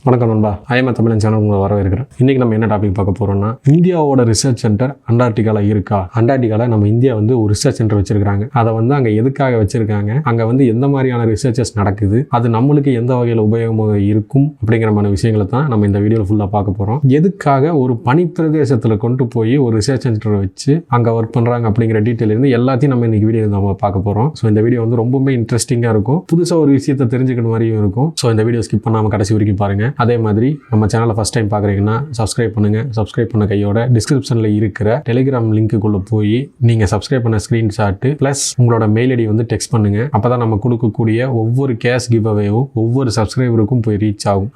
வணக்கம் நண்பா, ஐஎம்ஏ தமிழன் சேனல் உங்களை வரவேற்கிறேன். இன்னைக்கு நம்ம என்ன டாபிக் பார்க்க போறோம்னா, இந்தியாவோட ரிசர்ச் சென்டர் அண்டார்டிகாவில் இருக்கா? அண்டார்டிகாவில் நம்ம இந்தியா ஒரு ரிசர்ச் சென்டர் வச்சிருக்காங்க. அதை அங்கே எதுக்காக வச்சிருக்காங்க, அங்கே எந்த மாதிரியான ரிசர்ச்சஸ் நடக்குது, அது நம்மளுக்கு எந்த வகையில் உபயோகமாக இருக்கும் அப்படிங்கிற மாதிரி விஷயங்களை தான் நம்ம இந்த வீடியோவில் ஃபுல்லாக பார்க்க போகிறோம். எதுக்காக ஒரு பனிப்பிரதேசத்தில் கொண்டு போய் ஒரு ரிசர்ச் சென்டரை வச்சு அங்கே ஒர்க் பண்ணுறாங்க அப்படிங்கிற டீட்டெயில் இருந்து எல்லாத்தையும் நம்ம இன்னைக்கு வீடியோ நம்ம பார்க்க போகிறோம். ஸோ இந்த வீடியோ ரொம்பவே இன்ட்ரெஸ்டிங்காக இருக்கும், புதுசாக ஒரு விஷயத்தை தெரிஞ்சுக்கிற மாதிரியும் இருக்கும். ஸோ இந்த வீடியோ ஸ்கிப் பண்ணாமல் கடைசி வரைக்கும் பாருங்க. அதே மாதிரி நம்ம சேனலை ஃபர்ஸ்ட் டைம் பார்க்குறீங்கன்னா சப்ஸ்கிரைப் பண்ணுங்க. சப்ஸ்கிரைப் பண்ண கையோட டிஸ்கிரிப்ஷனில் இருக்கிற டெலிகிராம் லிங்க்குள்ளே போய் நீங்கள் சப்ஸ்கிரைப் பண்ண ஸ்க்ரீன்ஷாட்டு ப்ளஸ் உங்களோட மெயில் ஐடி டெக்ஸ்ட் பண்ணுங்க. அப்போ தான் நம்ம கொடுக்கக்கூடிய ஒவ்வொரு கேஷ் கிவ் அவேவும் ஒவ்வொரு சப்ஸ்கிரைபருக்கும் போய் ரீச் ஆகும்.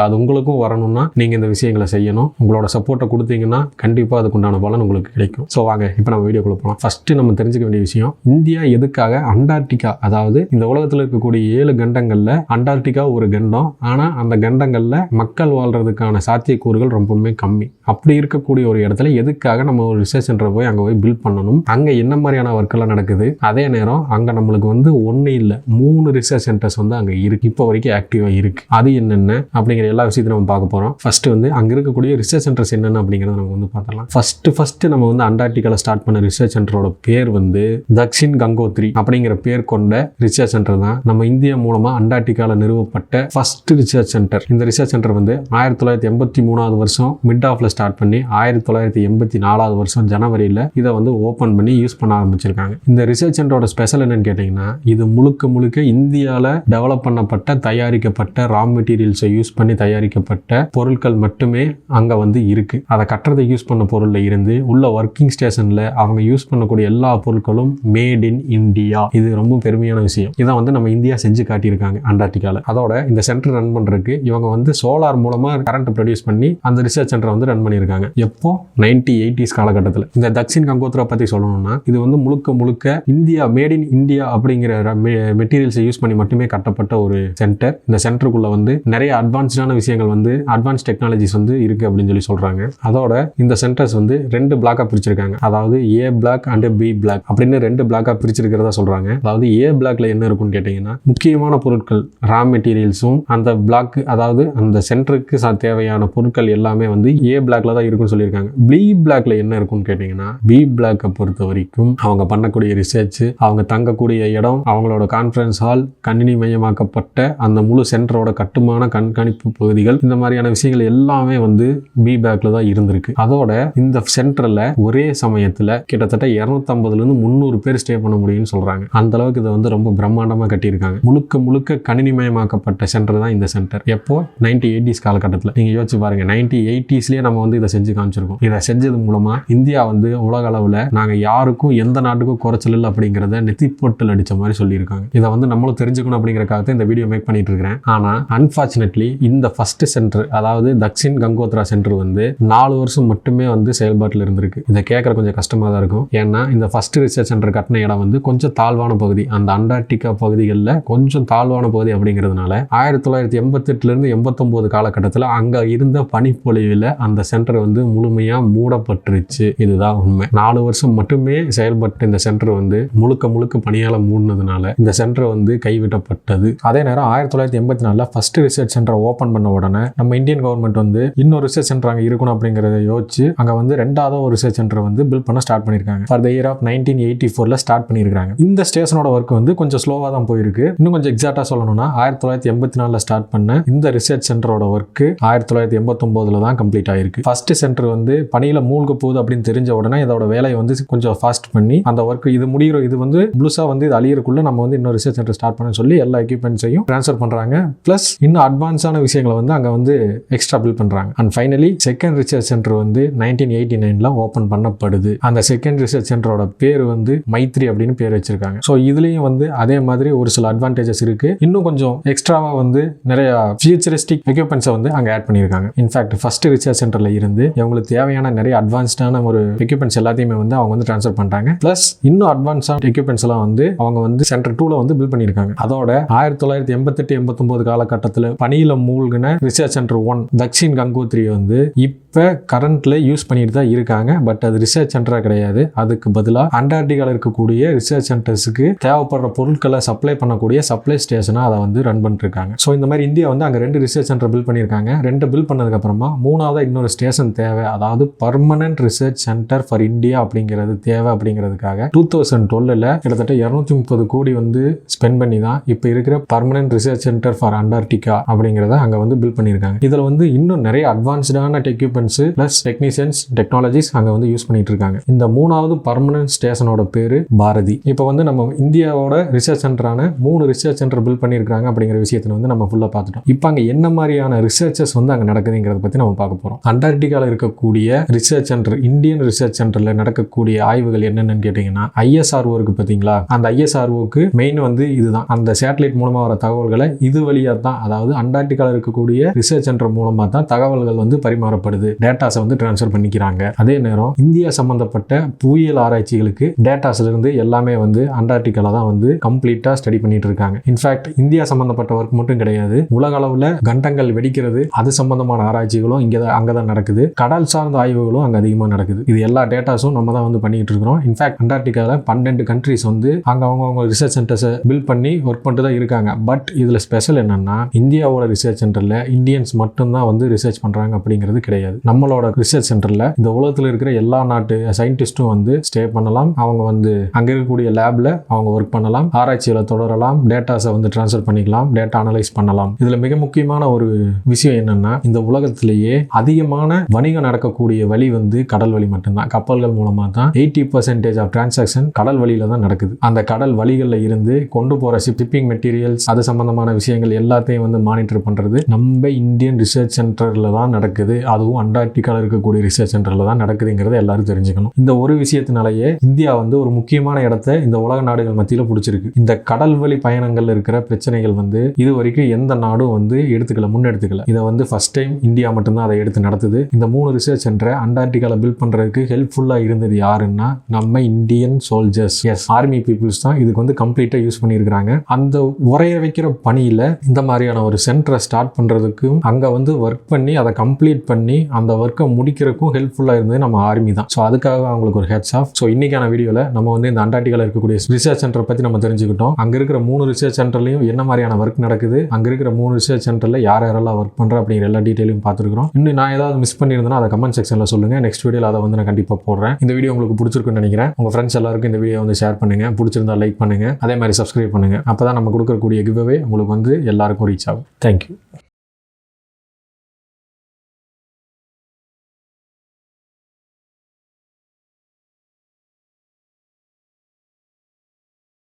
அது உங்களுக்கும் வரணும்னா நீங்கள் இந்த விஷயங்களை செய்யணும். உங்களோட சப்போர்ட்டை கொடுத்தீங்கன்னா கண்டிப்பாக அதுக்குண்டான பலன் உங்களுக்கு கிடைக்கும். ஸோ வாங்க இப்போ நம்ம வீடியோக்குள்ள போகலாம். ஃபர்ஸ்ட் நம்ம தெரிஞ்சுக்க வேண்டிய விஷயம், இந்தியா எதுக்காக அண்டார்டிகா, அதாவது இந்த உலகத்தில் இருக்கக்கூடிய 7 கண்டங்களில் அண்டார்டிகா ஒரு கண்டம். ஆனால் அந்த கண்டங்களில் மக்கள் வாழ்றதுக்கான சாத்தியக்கூறுகள் ரொம்பவுமே கம்மி. அப்படி இருக்கக்கூடிய ஒரு இடத்துல எதுக்காக நம்ம ஒரு ரிசர்ச் சென்டர் போய் அங்கே போய் பில்ட் பண்ணணும், அங்கே என்ன மாதிரியான ஒர்க்கெல்லாம் நடக்குது, அதே நேரம் அங்கே நம்மளுக்கு 1 இல்லை 3 ரிசர்ச் சென்டர்ஸ் அங்கே இருக்கு, இப்போ வரைக்கும் ஆக்டிவாக இருக்கு. அது என்னென்ன அப்படிங்கிற எல்லா விஷயத்தையும் நம்ம பார்க்க போகிறோம். ஃபர்ஸ்ட் அங்கே இருக்கக்கூடிய ரிசர்ச் சென்டர்ஸ் என்னென்ன அப்படிங்கிறத நம்ம பார்த்தலாம். ஃபர்ஸ்ட் நம்ம அண்டார்டிகாவில் ஸ்டார்ட் பண்ண ரிசர்ச் சென்டரோட பேர் தக்ஷின் கங்கோத்ரி அப்படிங்கிற பேர் கொண்ட ரிசர்ச் சென்டர் தான் நம்ம இந்தியா மூலமா அண்டார்டிகாவில் நிறுவப்பட்ட ஃபர்ஸ்ட் ரிசர்ச் சென்டர். இந்த ரிசர்ச் சென்டர் 1983 வருஷம் மிட் ஆஃப்ல ஸ்டார்ட் பண்ணி 1984 வருஷம் ஜனவரியில் இதை ஓபன் பண்ணி யூஸ் பண்ண ஆரம்பிச்சிருக்காங்க. இந்த ரிசர்ச் சென்டரோட ஸ்பெஷல் என்னன்னு கேட்டீங்கன்னா, இது முழுக்க இந்தியாவில் டெவலப் பண்ணப்பட்ட தயாரிக்கப்பட்ட ரா மெட்டீரியல்ஸை யூஸ் பண்ணி தயாரிக்கப்பட்ட பொருட்கள் மட்டுமே அங்க இருக்கு. அதை கட்டுறதை யூஸ் பண்ண பொருள்ல இருந்து உள்ள ஒர்க்கிங் ஸ்டேஷன்ல அவங்க யூஸ் பண்ணக்கூடிய எல்லா பொருட்களும் மேட் இன் இந்தியா. இது ரொம்ப பெருமையான விஷயம். இதை நம்ம இந்தியா செஞ்சு காட்டியிருக்காங்க அண்டார்டிகால. அதோட இந்த சென்டர் ரன் பண்றதுக்கு இவங்க சோலார் மூலமா கரண்ட் ப்ரொடியூஸ் பண்ணி அந்த ரிசர்ச் சென்டர் ரன் பண்ணியிருக்காங்க. எப்போ 1980s காலகட்டத்தில். இந்த தக்ஷின் கங்கோத்ரா பத்தி சொல்லணும்னா, இது முழுக்க இந்தியா மேட் இன் இந்தியா அப்படிங்கிற மெட்டீரியல்ஸை யூஸ் பண்ணி மட்டுமே கட்டப்பட்ட ஒரு சென்டர். இந்த சென்டருக்குள்ள நிறைய அட்வான்ஸ்டான விஷயங்கள் அட்வான்ஸ் டெக்னாலஜிஸ் இருக்கு அப்படின்னு சொல்றாங்க. அதோட இந்த சென்டர்ஸ் 2 பிளாக்கா பிரிச்சிருக்காங்க. அதாவது ஏ பிளாக் அண்ட் பி பிளாக் அப்படின்னு 2 பிளாக்கா பிரிச்சிருக்கிறதா சொல்றாங்க. அதாவது ஏ பிளாக்ல என்ன இருக்குன்னு கேட்டீங்கன்னா, முக்கியமான பொருட்கள் ரா மெட்டீரியல்ஸும் அந்த பிளாக், அதாவது அந்த சென்டருக்கு தேவையான பொருட்கள் எல்லாமே ஏ பிளாக்ல தான் இருக்குன்னு சொல்லியிருக்காங்க. பி பிளாக்ல என்ன இருக்குன்னு கேட்டீங்கன்னா, பி பிளாக்கை பொறுத்த வரைக்கும் அவங்க பண்ணக்கூடிய ரிசர்ச், அவங்க தங்கக்கூடிய இடம், அவங்களோட கான்ஃபரன்ஸ் ஹால், கணினி மையமாக்கப்பட்ட அந்த முழு சென்டரோட கட்டுமான கண்காணிப்பு பகுதிகள், இந்த மாதிரியான விஷயங்கள் எல்லாமே பி பிளாக்ல தான் இருந்திருக்கு. அதோட இந்த சென்டர்ல ஒரே சமயத்துல கிட்டத்தட்ட 250 300 பேர் ஸ்டே பண்ண முடியும்னு சொல்றாங்க. அந்த அளவுக்கு இதை ரொம்ப பிரம்மாண்டமா கட்டியிருக்காங்க. முழுக்க கணினிமயமாக்கப்பட்ட சென்டர் தான் இந்த சென்டர். எப்போ 1980s காலகட்டத்தில். நீங்க யோசிச்சு பாருங்க, 1980ஸ்லயே நம்ம இதை செஞ்சு காமிச்சிருக்கோம். இதை செஞ்சது மூலமா இந்தியா உலக அளவுல நாங்க யாருக்கும் எந்த நாட்டுக்கும் குறைச்சல் இல்லை அப்படிங்கறத நெத்திப்பொட்டில் அடிச்ச மாதிரி சொல்லியிருக்காங்க. இதை நம்மளும் தெரிஞ்சுக்கணும் அப்படிங்கறதுக்காக இந்த வீடியோ மேக் பண்ணிட்டு இருக்கிறேன். ஆனா அன்பார்ச்சுனேட்லி இந்த ஃபர்ஸ்ட் சென்டர், அதாவது தக்ஷின் கங்கோத்ரா சென்டர் 4 வருஷம் மட்டுமே செயல்பாட்டில் இருந்திருக்கு. இதை கேட்கற கொஞ்சம் கஷ்டமா தான் இருக்கும். ஏன்னா இந்த ஃபர்ஸ்ட் ரிசர்ச் சென்டர் கட்டின இடம் கொஞ்சம் தாழ்வான பகுதி, அந்த அண்டார்டிகா பகுதிகளில் கொஞ்சம் தாழ்வான பகுதி அப்படிங்கிறதுனால 1988 இருந்து 89 காலகட்டத்தில் அங்க இருந்த பனிப்பொழிவில் அந்த சென்டர் முழுமையா மூடப்பட்டுருச்சு. இதுதான் உண்மை. 4 வருஷம் மட்டுமே செயல்பட்ட இந்த சென்டர் முழுக்க பணியால மூடினதுனால இந்த சென்டர் கைவிடப்பட்டது. அதே நேரம் 1984 ஃபர்ஸ்ட் ரிசர்ச் சென்டர் ஓபன் பண்ண உடனே நம்ம இந்தியன் கவர்மெண்ட் இன்னொரு ரிசர்ச் சென்டர் அங்க இருக்கணும் அப்படிங்கறத யோசிச்சு அங்க 2வது ஒரு ரிசர்ச் சென்டர் பில்ட் பண்ண ஸ்டார்ட் பண்ணிருக்காங்க. ஃபார் தி இயர் ஆஃப் 1984ல ஸ்டார்ட் பண்ணிருக்காங்க. இந்த ஸ்டேஷனோட ஒர்க் கொஞ்சம் ஸ்லோவா தான் போயிருக்கு. இன்னும் கொஞ்சம் எக்ஸாக்டா சொல்லணும்னா 1984ல ஸ்டார்ட் பண்ண இந்த ரிசர்ச் சென்டரோட ஒர்க் 1989ல தான் கம்ப்ளீட் ஆயிருக்கு. ஃபர்ஸ்ட் சென்டர் பணியில மூழ்க போகுது அப்படின்னு தெரிஞ்ச உடனே இதோட வேலையை கொஞ்சம் ஃபாஸ்ட் பண்ணி அந்த ஒர்க் இது முடிகிற இது முழுசா இது அழியறதுக்குள்ள நம்ம இன்னொரு ரிசர்ச் சென்டர் ஸ்டார்ட் பண்ண சொல்லி எல்லா எக்யூப்மெண்ட்ஸையும் ட்ரான்ஸ்ஃபர் பண்றாங்க. பிளஸ் இன்னும் அட்வான்ஸான விஷயங்களை அங்க எக்ஸ்ட்ரா பில்ட் பண்றாங்க. And finally second research centre 1989ல ஓபன் பண்ணப்படுது. அந்த செகண்ட் ரிசர்ச் சென்டரோட பேர் மைத்ரி அப்படின்னு பேர் வச்சிருக்காங்க. ஸோ இதுலயும் அதே மாதிரி ஒரு சில அட்வான்டேஜஸ் இருக்கு. இன்னும் கொஞ்சம் எக்ஸ்ட்ராவா நிறைய ஃபியூச்சரிஸ்டிக் எக்யூப்மெண்ட்ஸை அங்க ஆட் பண்ணியிருக்காங்க. இன்ஃபேக்ட் ஃபர்ஸ்ட் ரிசர்ச் சென்டர்ல இருந்து இவங்களுக்கு தேவையான நிறைய அட்வான்ஸ்டான ஒரு எக்யூப்மெண்ட்ஸ் எல்லாத்தையுமே அவங்க ட்ரான்ஸ்ஃபர் பண்றாங்க. பிளஸ் இன்னும் அட்வான்ஸான எக்யூப்மெண்ட்ஸ் எல்லாம் அவங்க சென்டர் 2ல பில்ட் பண்ணியிருக்காங்க. அதோட 1988-89 காலகட்டத்தில் பணியில மூழ்கின ரிசர்ச் சென்டர் 1 தக்ஷின் கங்கோத்ரி இப்போ இப்போ கரண்ட்ல யூஸ் பண்ணிட்டு தான் இருக்காங்க. பட் அது ரிசர்ச் சென்டரா கிடையாது. அதுக்கு பதிலாக அண்டார்டிகாவில் இருக்கக்கூடிய ரிசர்ச் சென்டர்ஸுக்கு தேவைப்படுற பொருட்களை சப்ளை பண்ணக்கூடிய சப்ளை ஸ்டேஷனாக அதை வந்து ரன் பண்ணிட்டு இருக்காங்க. ஸோ இந்த மாதிரி இந்தியா வந்து அங்கே 2 ரிசர்ச் சென்டர் பில்ட் பண்ணியிருக்காங்க. 2 பில்ட் பண்ணதுக்கு அப்புறமா 3வது இன்னொரு ஸ்டேஷன் தேவை, அதாவது permanent research centre for India அப்படிங்கிறது தேவை. அப்படிங்கிறதுக்காக 2012 கிட்டத்தட்ட 230 கோடி வந்து ஸ்பெண்ட் பண்ணி தான் இப்போ இருக்கிற permanent research centre for Antarctica அப்படிங்கிறத அங்கே வந்து பில்ட் பண்ணியிருக்காங்க. இதில் வந்து இன்னும் நிறைய அட்வான்ஸ்டான எக்யூப்மெண்ட்ஸ் பிளஸ் டெக்னீஷியன்ஸ் டெக்னாலஜிஸ் அங்கே வந்து யூஸ் பண்ணிட்டு இருக்காங்க. இந்த 3வது பர்மனன்ட் ஸ்டேஷனோட பேரு பாரதி. இப்போ வந்து நம்ம இந்தியாவோட ரிசர்ச் சென்டரான 3 ரிசர்ச் சென்டர் பில்ட் பண்ணியிருக்காங்க அப்படிங்கிற விஷயத்தை வந்து நம்ம ஃபுல்லாக பார்த்துட்டோம். இப்போ அங்கே என்ன மாதிரியான ரிசர்ச்சஸ் வந்து அங்கே நடக்குதுங்கிறத பற்றி நம்ம பார்க்க போகிறோம். அண்டார்டிகாவில் இருக்கக்கூடிய ரிசர்ச் சென்டர், இந்தியன் ரிசர்ச் சென்டரில் நடக்கக்கூடிய ஆய்வுகள் என்னென்னு கேட்டிங்கன்னா, ISRO இருக்கு பார்த்தீங்களா, அந்த ISROக்கு மெயின் வந்து இதுதான். அந்த சேட்டலைட் மூலமாக வர தகவல்களை இது வழியாக தான், அதாவது அண்டார்டிகாவில் இருக்கக்கூடிய ரிசர்ச் சென்டர் மூலமாக தான் தகவல்கள் வந்து பரிமாறப்படுது, டேட்டாஸை வந்து டிரான்ஸ்ஃபர் பண்ணிக்கிறாங்க. அதே நேரம் இந்தியா சம்பந்தப்பட்ட புவியியல் ஆராய்ச்சிகளுக்கு டேட்டாஸ்ல இருந்து எல்லாமே வந்து அண்டார்டிகாவில் தான் வந்து கம்ப்ளீட்டாக ஸ்டடி பண்ணிட்டு இருக்காங்க. இன்ஃபேக்ட் இந்தியா சம்பந்தப்பட்ட ஒர்க் மட்டும் கிடையாது, உலக அளவில் கண்டங்கள் வெடிக்கிறது அது சம்பந்தமான ஆராய்ச்சிகளும் அங்கதான் நடக்குது. கடல் சார்ந்த ஆய்வுகளும் அங்கே அதிகமாக நடக்குது. இது எல்லா டேட்டாஸும் நம்ம தான் வந்து பண்ணிட்டு இருக்கிறோம். இன்ஃபேக்ட் அண்டார்டிகாவில் 12 கண்ட்ரிஸ் வந்து அவங்க ரிசர்ச் சென்டர்ஸை பில்ட் பண்ணி ஒர்க் பண்ணிட்டு தான் இருக்காங்க. பட் இதுல ஸ்பெஷல் என்னன்னா, இந்தியாவோட ரிசர்ச் சென்டர்ல இந்தியன்ஸ் மட்டும்தான் வந்து ரிசர்ச் பண்றாங்க அப்படிங்கிறது கிடையாது. நம்மளோட ரிசர்ச் சென்டர்ல இந்த உலகத்தில் இருக்கிற எல்லா நாட்டு சயின்டிஸ்டும் வந்து ஸ்டே பண்ணலாம். அவங்க வந்து அங்க இருக்கக்கூடிய லேப்ல அவங்க ஒர்க் பண்ணலாம், ஆராய்ச்சிகளை தொடரலாம், டேட்டாஸை வந்து டிரான்ஸ்ஃபர் பண்ணிக்கலாம், டேட்டா அனலைஸ் பண்ணலாம். இதுல மிக முக்கியமான ஒரு விஷயம் என்னன்னா, இந்த உலகத்திலேயே அதிகமான வணிகம் நடக்கக்கூடிய வழி வந்து கடல் வழி மட்டும்தான். கப்பல்கள் மூலமா தான் 80% ஆஃப் டிரான்சாக்ஷன் கடல் வழியில தான் நடக்குது. அந்த கடல் வழிகளில் இருந்து கொண்டு போற ஷிப்பிங் மெட்டீரியல்ஸ் அது சம்பந்தமான விஷயங்கள் எல்லாத்தையும் வந்து மானிட்டர் பண்றது நம்ம இந்தியன் ரிசர்ச் சென்டர்ல தான் நடக்குது. அதுவும் அண்டார்டிகாவில் இருக்கக்கூடிய ரிசர்ச் சென்டர்ல தான் நடக்குதுங்கிறத எல்லாரும் தெரிஞ்சுக்கணும். இந்த ஒரு விஷயத்தினாலேயே இந்தியா வந்து ஒரு முக்கியமான இடத்தை இந்த உலக நாடுகள் மத்தியில் பிடிச்சிருக்கு. இந்த கடல் வழி பயணங்கள் இருக்கிற பிரச்சனைகள் வந்து இது வரைக்கும் எந்த நாடும் வந்து முன்னெடுத்துக்கல. இதை வந்து ஃபர்ஸ்ட் டைம் இந்தியா மட்டும்தான் அதை எடுத்து நடத்துது. இந்த 3 ரிசர்ச் சென்டரை அண்டார்டிகாவில் பில்ட் பண்றதுக்கு ஹெல்ப்ஃபுல்லா இருந்தது யாருன்னா, நம்ம இந்தியன் சோல்ஜர்ஸ், ஆர்மி பீப்புள்ஸ் தான் இதுக்கு வந்து கம்ப்ளீட்டா யூஸ் பண்ணியிருக்காங்க. அந்த உரைய வைக்கிற பணியில இந்த மாதிரியான ஒரு சென்டரை ஸ்டார்ட் பண்றதுக்கும் அங்க வந்து ஒர்க் பண்ணி அதை கம்ப்ளீட் பண்ணி அந்த ஒர்க்கை முடிக்கிறதுக்கும் ஹெல்ப்ஃபுல்லா இருந்தது நம்ம ஆர்மி தான். ஸோ அதுக்காக அவங்களுக்கு ஒரு ஹெட்ஸ் ஆஃப். ஸோ இன்னைக்கான வீடியோல நம்ம வந்து இந்த அண்டார்டிகாவில் இருக்கக்கூடிய ரிசர்ச் சென்டரை பத்தி நம்ம தெரிஞ்சுக்கிட்டோம். அங்க இருக்கிற 3 ரிசர்ச் சென்டர்லயும் என்ன மாதிரியான ஒர்க் நடக்குது, அங்க இருக்கிற 3 ரிசர்ச் சென்டர்ல யாரெல்லாம் ஒர்க் பண்றா அப்படிங்கிற எல்லா டீடைலையும் பார்த்துருக்கோம். இன்னும் நான் ஏதாவது மிஸ் பண்ணியிருந்தேன்னா அதை கமெண்ட் செக்ஷன்ல சொல்லுங்க. நெக்ஸ்ட் வீடியோல அதை வந்து நான் கண்டிப்பா போடுறேன். இந்த வீடியோ உங்களுக்கு பிடிச்சிருக்குன்னு நினைக்கிறேன். உங்க ஃப்ரெண்ட்ஸ் எல்லாருக்கும் இந்த வீடியோ வந்து ஷேர் பண்ணுங்க. பிடிச்சிருந்தா லைக் பண்ணுங்க. அதே மாதிரி சப்ஸ்கிரைப் பண்ணுங்க. அப்பதான் நம்ம கொடுக்கக்கூடிய கிவ்அவே உங்களுக்கு வந்து எல்லாருக்கும் ரீச் ஆகும். தேங்க்யூ.